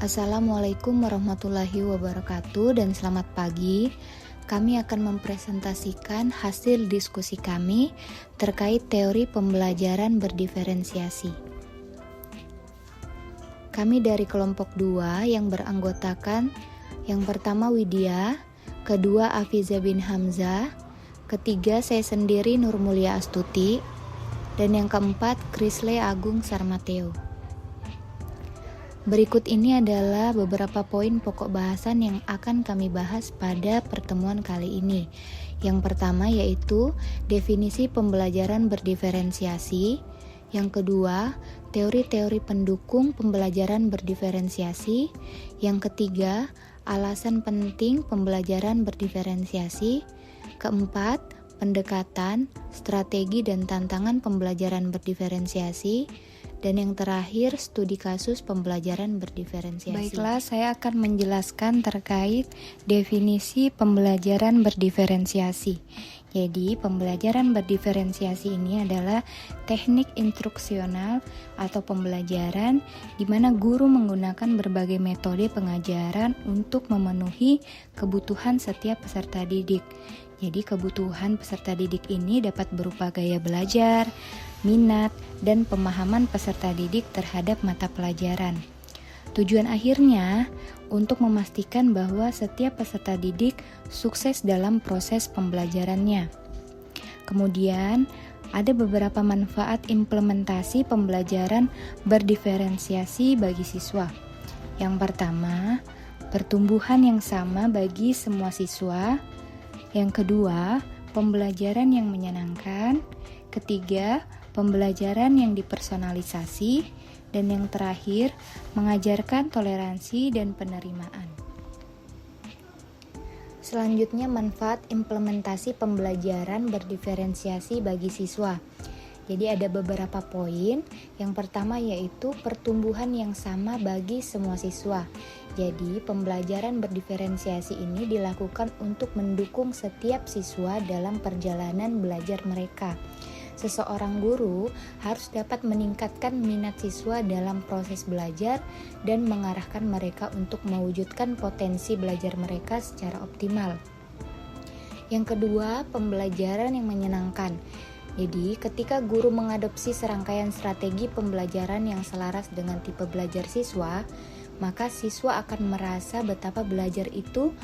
Assalamualaikum warahmatullahi wabarakatuh dan selamat pagi. Kami akan mempresentasikan hasil diskusi kami terkait teori pembelajaran berdiferensiasi. Kami dari kelompok 2 yang beranggotakan yang pertama Widya, kedua Afiza bin Hamzah, ketiga saya sendiri Nurmulia Astuti, dan yang keempat Krisle Agung Sarmateo. Berikut ini adalah beberapa poin pokok bahasan yang akan kami bahas pada pertemuan kali ini. Yang pertama yaitu definisi pembelajaran berdiferensiasi. Yang kedua, teori-teori pendukung pembelajaran berdiferensiasi. Yang ketiga, alasan penting pembelajaran berdiferensiasi. Keempat, pendekatan, strategi dan tantangan pembelajaran berdiferensiasi. Dan yang terakhir, studi kasus pembelajaran berdiferensiasi. Baiklah, saya akan menjelaskan terkait definisi pembelajaran berdiferensiasi. Jadi, pembelajaran berdiferensiasi ini adalah teknik instruksional atau pembelajaran di mana guru menggunakan berbagai metode pengajaran untuk memenuhi kebutuhan setiap peserta didik. Jadi, kebutuhan peserta didik ini dapat berupa gaya belajar, minat, dan pemahaman peserta didik terhadap mata pelajaran. Tujuan akhirnya untuk memastikan bahwa setiap peserta didik sukses dalam proses pembelajarannya. Kemudian, ada beberapa manfaat implementasi pembelajaran berdiferensiasi bagi siswa. Yang pertama, pertumbuhan yang sama bagi semua siswa. Yang kedua, pembelajaran yang menyenangkan. Ketiga, pembelajaran yang dipersonalisasi, dan yang terakhir, mengajarkan toleransi dan penerimaan. Selanjutnya, manfaat implementasi pembelajaran berdiferensiasi bagi siswa. Jadi ada beberapa poin. Yang pertama yaitu pertumbuhan yang sama bagi semua siswa. Jadi pembelajaran berdiferensiasi ini dilakukan untuk mendukung setiap siswa dalam perjalanan belajar mereka. Seseorang guru harus dapat meningkatkan minat siswa dalam proses belajar dan mengarahkan mereka untuk mewujudkan potensi belajar mereka secara optimal. Yang kedua, pembelajaran yang menyenangkan. Jadi, ketika guru mengadopsi serangkaian strategi pembelajaran yang selaras dengan tipe belajar siswa, maka siswa akan merasa betapa belajar itu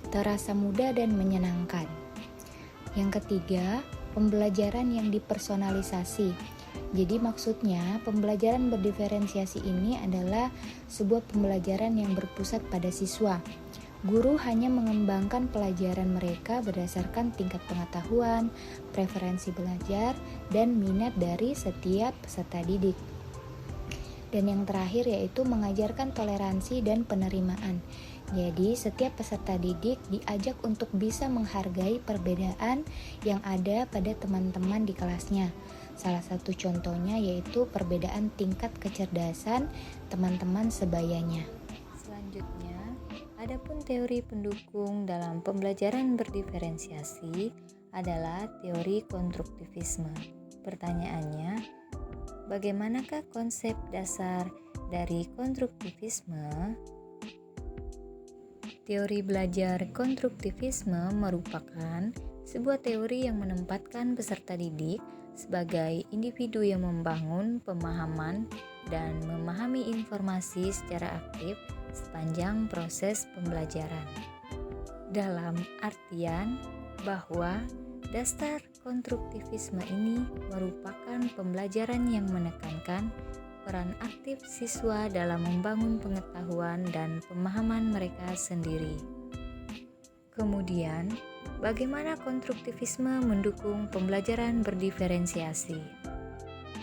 terasa mudah dan menyenangkan. Yang ketiga, pembelajaran yang dipersonalisasi. Jadi maksudnya pembelajaran berdiferensiasi ini adalah sebuah pembelajaran yang berpusat pada siswa. Guru hanya mengembangkan pelajaran mereka berdasarkan tingkat pengetahuan, preferensi belajar, dan minat dari setiap peserta didik. Dan yang terakhir yaitu mengajarkan toleransi dan penerimaan. Jadi setiap peserta didik diajak untuk bisa menghargai perbedaan yang ada pada teman-teman di kelasnya. Salah satu contohnya yaitu perbedaan tingkat kecerdasan teman-teman sebayanya. Selanjutnya, adapun teori pendukung dalam pembelajaran berdiferensiasi adalah teori konstruktivisme. Pertanyaannya, bagaimanakah konsep dasar dari konstruktivisme? Teori belajar konstruktivisme merupakan sebuah teori yang menempatkan peserta didik sebagai individu yang membangun pemahaman dan memahami informasi secara aktif sepanjang proses pembelajaran. Dalam artian bahwa dasar konstruktivisme ini merupakan pembelajaran yang menekankan peran aktif siswa dalam membangun pengetahuan dan pemahaman mereka sendiri. Kemudian, bagaimana konstruktivisme mendukung pembelajaran berdiferensiasi?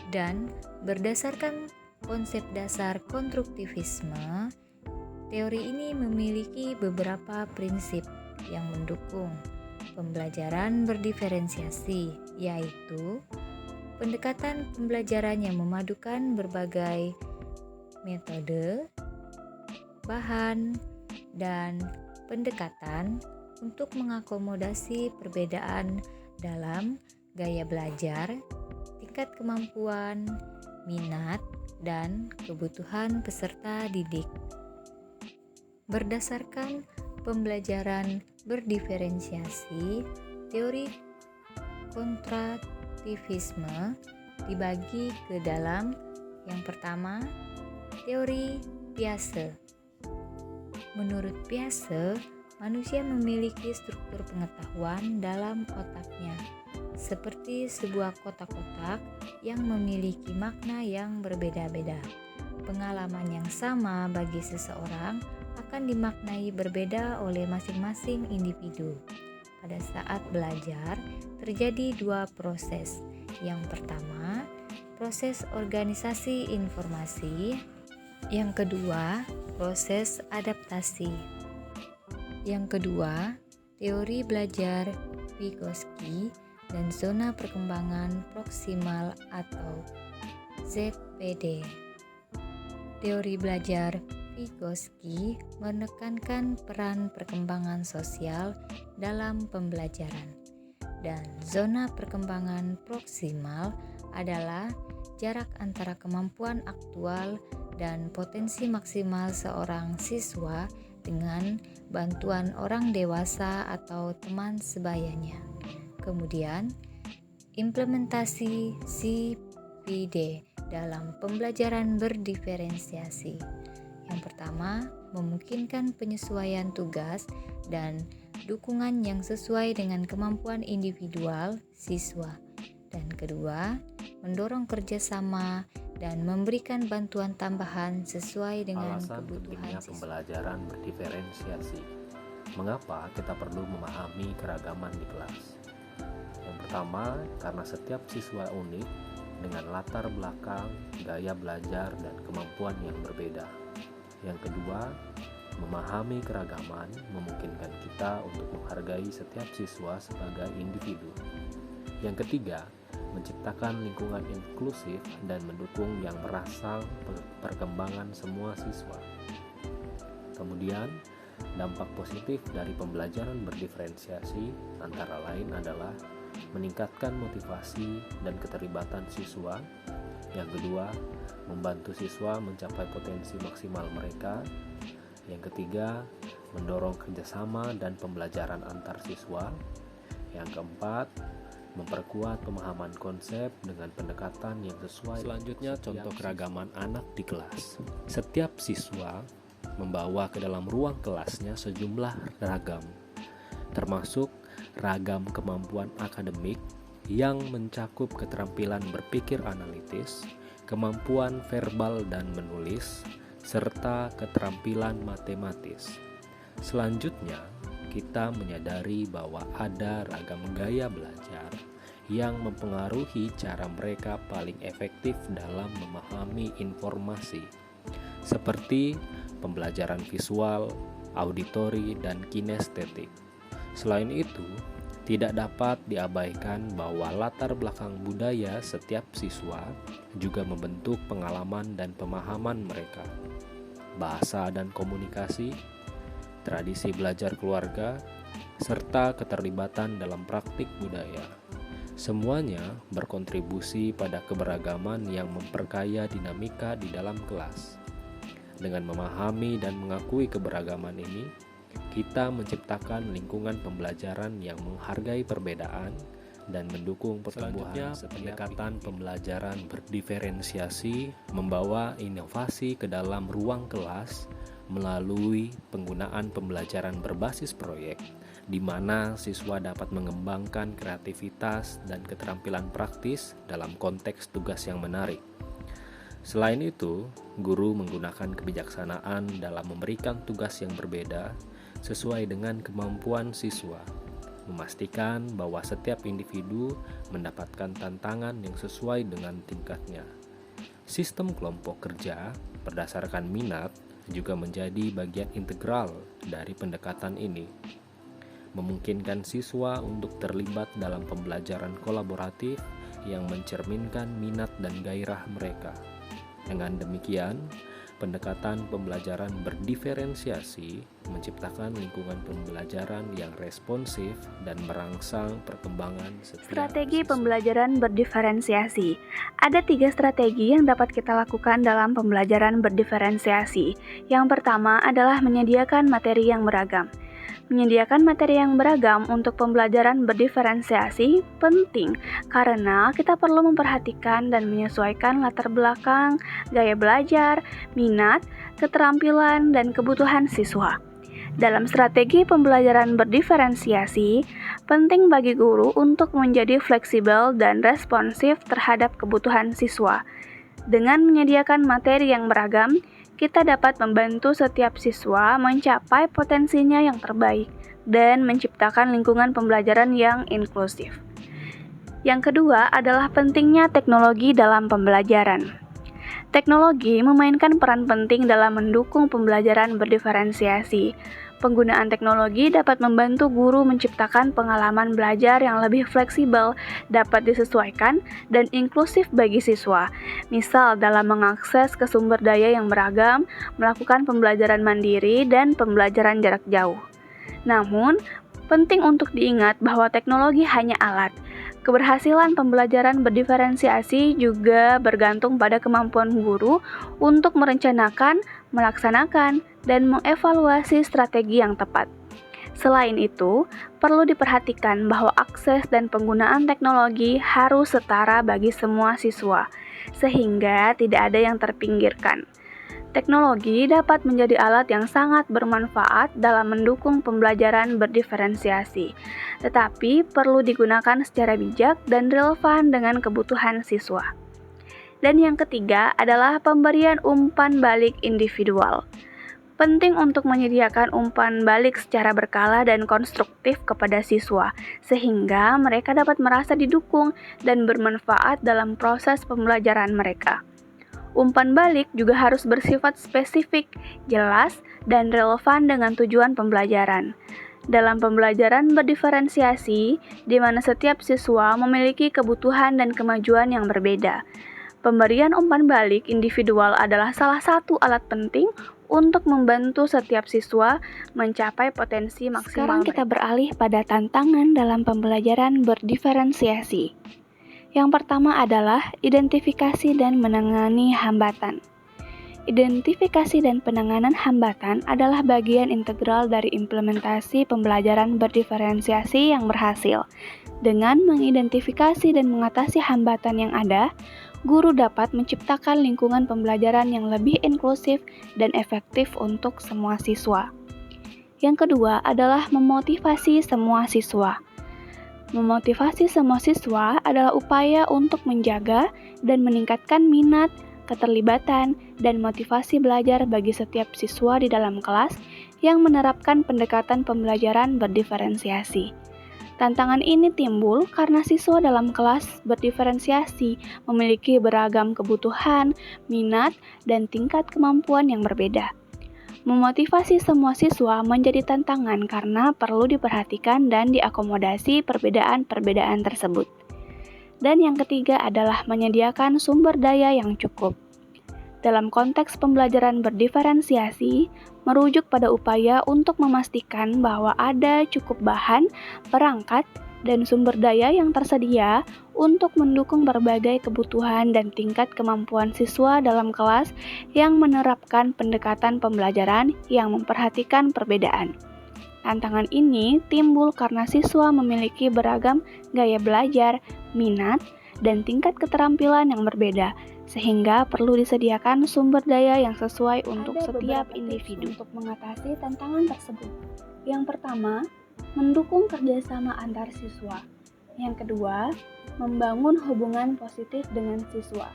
Dan berdasarkan konsep dasar konstruktivisme, teori ini memiliki beberapa prinsip yang mendukung pembelajaran berdiferensiasi, yaitu pendekatan pembelajaran yang memadukan berbagai metode, bahan, dan pendekatan untuk mengakomodasi perbedaan dalam gaya belajar, tingkat kemampuan, minat, dan kebutuhan peserta didik. Berdasarkan pembelajaran berdiferensiasi, teori konstruktivisme dibagi ke dalam yang pertama, teori Piaget. Menurut Piaget, manusia memiliki struktur pengetahuan dalam otaknya, seperti sebuah kotak-kotak yang memiliki makna yang berbeda-beda. Pengalaman yang sama bagi seseorang akan dimaknai berbeda oleh masing-masing individu. Pada saat belajar, terjadi dua proses. Yang pertama, proses organisasi informasi. Yang kedua, proses adaptasi. Yang kedua, teori belajar Vygotsky dan zona perkembangan proksimal atau ZPD. Teori belajar Vygotsky menekankan peran perkembangan sosial dalam pembelajaran, dan zona perkembangan proksimal adalah jarak antara kemampuan aktual dan potensi maksimal seorang siswa dengan bantuan orang dewasa atau teman sebayanya. Kemudian, implementasi CPD dalam pembelajaran berdiferensiasi. Yang pertama, memungkinkan penyesuaian tugas dan dukungan yang sesuai dengan kemampuan individual siswa. Dan kedua, mendorong kerjasama dan memberikan bantuan tambahan sesuai dengan kebutuhan siswa. Pembelajaran berdiferensiasi. Mengapa kita perlu memahami keragaman di kelas? Yang pertama, karena setiap siswa unik dengan latar belakang, gaya belajar, dan kemampuan yang berbeda. Yang kedua, memahami keragaman memungkinkan kita untuk menghargai setiap siswa sebagai individu. Yang ketiga, menciptakan lingkungan inklusif dan mendukung yang merangsang perkembangan semua siswa. Kemudian, dampak positif dari pembelajaran berdiferensiasi antara lain adalah meningkatkan motivasi dan keterlibatan siswa. Yang kedua, membantu siswa mencapai potensi maksimal mereka. Yang ketiga, mendorong kerjasama dan pembelajaran antar siswa. Yang keempat, memperkuat pemahaman konsep dengan pendekatan yang sesuai. Selanjutnya, contoh keragaman anak di kelas. Setiap siswa membawa ke dalam ruang kelasnya sejumlah ragam, termasuk ragam kemampuan akademik yang mencakup keterampilan berpikir analitis, kemampuan verbal dan menulis, serta keterampilan matematis. Selanjutnya, kita menyadari bahwa ada ragam gaya belajar yang mempengaruhi cara mereka paling efektif dalam memahami informasi, seperti pembelajaran visual, auditori, dan kinestetik. Selain itu, tidak dapat diabaikan bahwa latar belakang budaya setiap siswa juga membentuk pengalaman dan pemahaman mereka. Bahasa dan komunikasi, tradisi belajar keluarga, serta keterlibatan dalam praktik budaya. Semuanya berkontribusi pada keberagaman yang memperkaya dinamika di dalam kelas. Dengan memahami dan mengakui keberagaman ini, kita menciptakan lingkungan pembelajaran yang menghargai perbedaan dan mendukung pertumbuhan. Pendekatan pembelajaran berdiferensiasi membawa inovasi ke dalam ruang kelas melalui penggunaan pembelajaran berbasis proyek, di mana siswa dapat mengembangkan kreativitas dan keterampilan praktis dalam konteks tugas yang menarik. Selain itu, guru menggunakan kebijaksanaan dalam memberikan tugas yang berbeda sesuai dengan kemampuan siswa, memastikan bahwa setiap individu mendapatkan tantangan yang sesuai dengan tingkatnya. Sistem kelompok kerja berdasarkan minat juga menjadi bagian integral dari pendekatan ini, memungkinkan siswa untuk terlibat dalam pembelajaran kolaboratif yang mencerminkan minat dan gairah mereka. Dengan demikian, Pendekatan pembelajaran berdiferensiasi menciptakan lingkungan pembelajaran yang responsif dan merangsang perkembangan setiap Strategi siswa. pembelajaran berdiferensiasi. Ada 3 strategi yang dapat kita lakukan dalam pembelajaran berdiferensiasi. Yang pertama adalah menyediakan materi yang beragam. Menyediakan materi yang beragam untuk pembelajaran berdiferensiasi penting karena kita perlu memperhatikan dan menyesuaikan latar belakang, gaya belajar, minat, keterampilan, dan kebutuhan siswa. Dalam strategi pembelajaran berdiferensiasi, penting bagi guru untuk menjadi fleksibel dan responsif terhadap kebutuhan siswa. Dengan menyediakan materi yang beragam, kita dapat membantu setiap siswa mencapai potensinya yang terbaik dan menciptakan lingkungan pembelajaran yang inklusif. Yang kedua adalah pentingnya teknologi dalam pembelajaran. Teknologi memainkan peran penting dalam mendukung pembelajaran berdiferensiasi. Penggunaan teknologi dapat membantu guru menciptakan pengalaman belajar yang lebih fleksibel, dapat disesuaikan, dan inklusif bagi siswa. Misal dalam mengakses ke sumber daya yang beragam, melakukan pembelajaran mandiri, dan pembelajaran jarak jauh. Namun, penting untuk diingat bahwa teknologi hanya alat. Keberhasilan pembelajaran berdiferensiasi juga bergantung pada kemampuan guru untuk merencanakan, melaksanakan, dan mengevaluasi strategi yang tepat. Selain itu, perlu diperhatikan bahwa akses dan penggunaan teknologi harus setara bagi semua siswa, sehingga tidak ada yang terpinggirkan. Teknologi dapat menjadi alat yang sangat bermanfaat dalam mendukung pembelajaran berdiferensiasi, tetapi perlu digunakan secara bijak dan relevan dengan kebutuhan siswa. Dan yang ketiga adalah pemberian umpan balik individual. Penting untuk menyediakan umpan balik secara berkala dan konstruktif kepada siswa, sehingga mereka dapat merasa didukung dan bermanfaat dalam proses pembelajaran mereka. Umpan balik juga harus bersifat spesifik, jelas, dan relevan dengan tujuan pembelajaran. Dalam pembelajaran berdiferensiasi, di mana setiap siswa memiliki kebutuhan dan kemajuan yang berbeda. Pemberian umpan balik individual adalah salah satu alat penting untuk membantu setiap siswa mencapai potensi maksimal. Sekarang kita beralih pada tantangan dalam pembelajaran berdiferensiasi. Yang pertama adalah identifikasi dan menangani hambatan. Identifikasi dan penanganan hambatan adalah bagian integral dari implementasi pembelajaran berdiferensiasi yang berhasil. Dengan mengidentifikasi dan mengatasi hambatan yang ada, guru dapat menciptakan lingkungan pembelajaran yang lebih inklusif dan efektif untuk semua siswa. Yang kedua adalah memotivasi semua siswa. Memotivasi semua siswa adalah upaya untuk menjaga dan meningkatkan minat, keterlibatan, dan motivasi belajar bagi setiap siswa di dalam kelas yang menerapkan pendekatan pembelajaran berdiferensiasi. Tantangan ini timbul karena siswa dalam kelas berdiferensiasi memiliki beragam kebutuhan, minat, dan tingkat kemampuan yang berbeda. Memotivasi semua siswa menjadi tantangan karena perlu diperhatikan dan diakomodasi perbedaan-perbedaan tersebut. Dan yang ketiga adalah menyediakan sumber daya yang cukup. Dalam konteks pembelajaran berdiferensiasi, merujuk pada upaya untuk memastikan bahwa ada cukup bahan, perangkat, dan sumber daya yang tersedia untuk mendukung berbagai kebutuhan dan tingkat kemampuan siswa dalam kelas yang menerapkan pendekatan pembelajaran yang memperhatikan perbedaan. Tantangan ini timbul karena siswa memiliki beragam gaya belajar, minat, dan tingkat keterampilan yang berbeda, sehingga perlu disediakan sumber daya yang sesuai untuk setiap individu. Untuk mengatasi tantangan tersebut, yang pertama, mendukung kerjasama antar siswa. Yang kedua, membangun hubungan positif dengan siswa.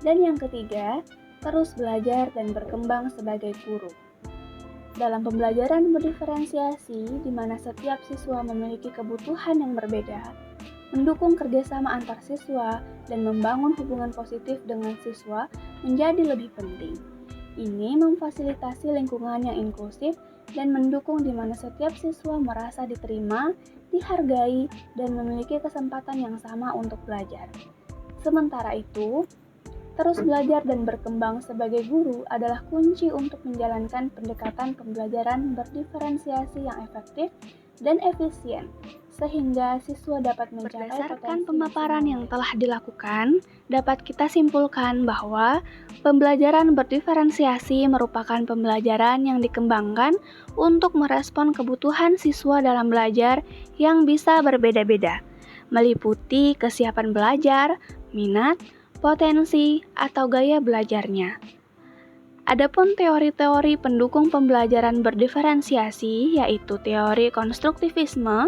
Dan yang ketiga, terus belajar dan berkembang sebagai guru. Dalam pembelajaran berdiferensiasi, di mana setiap siswa memiliki kebutuhan yang berbeda, mendukung kerjasama antar siswa dan membangun hubungan positif dengan siswa menjadi lebih penting. Ini memfasilitasi lingkungan yang inklusif dan mendukung di mana setiap siswa merasa diterima, dihargai, dan memiliki kesempatan yang sama untuk belajar. Sementara itu, Terus belajar dan berkembang sebagai guru adalah kunci untuk menjalankan pendekatan pembelajaran berdiferensiasi yang efektif dan efisien, sehingga siswa dapat mencapai berdasarkan pemaparan yang telah dilakukan, dapat kita simpulkan bahwa pembelajaran berdiferensiasi merupakan pembelajaran yang dikembangkan untuk merespon kebutuhan siswa dalam belajar yang bisa berbeda-beda, meliputi kesiapan belajar, minat, potensi, atau gaya belajarnya. Adapun teori-teori pendukung pembelajaran berdiferensiasi yaitu teori konstruktivisme,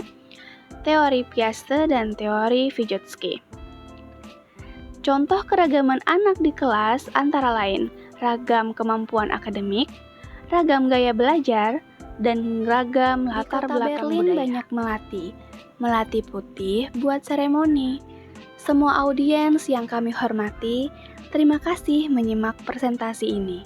teori Piaget, dan teori Vygotsky. Contoh keragaman anak di kelas antara lain ragam kemampuan akademik, ragam gaya belajar, dan ragam latar belakang Berlin budaya. Banyak melati putih buat seremoni. Semua audiens yang kami hormati, terima kasih menyimak presentasi ini.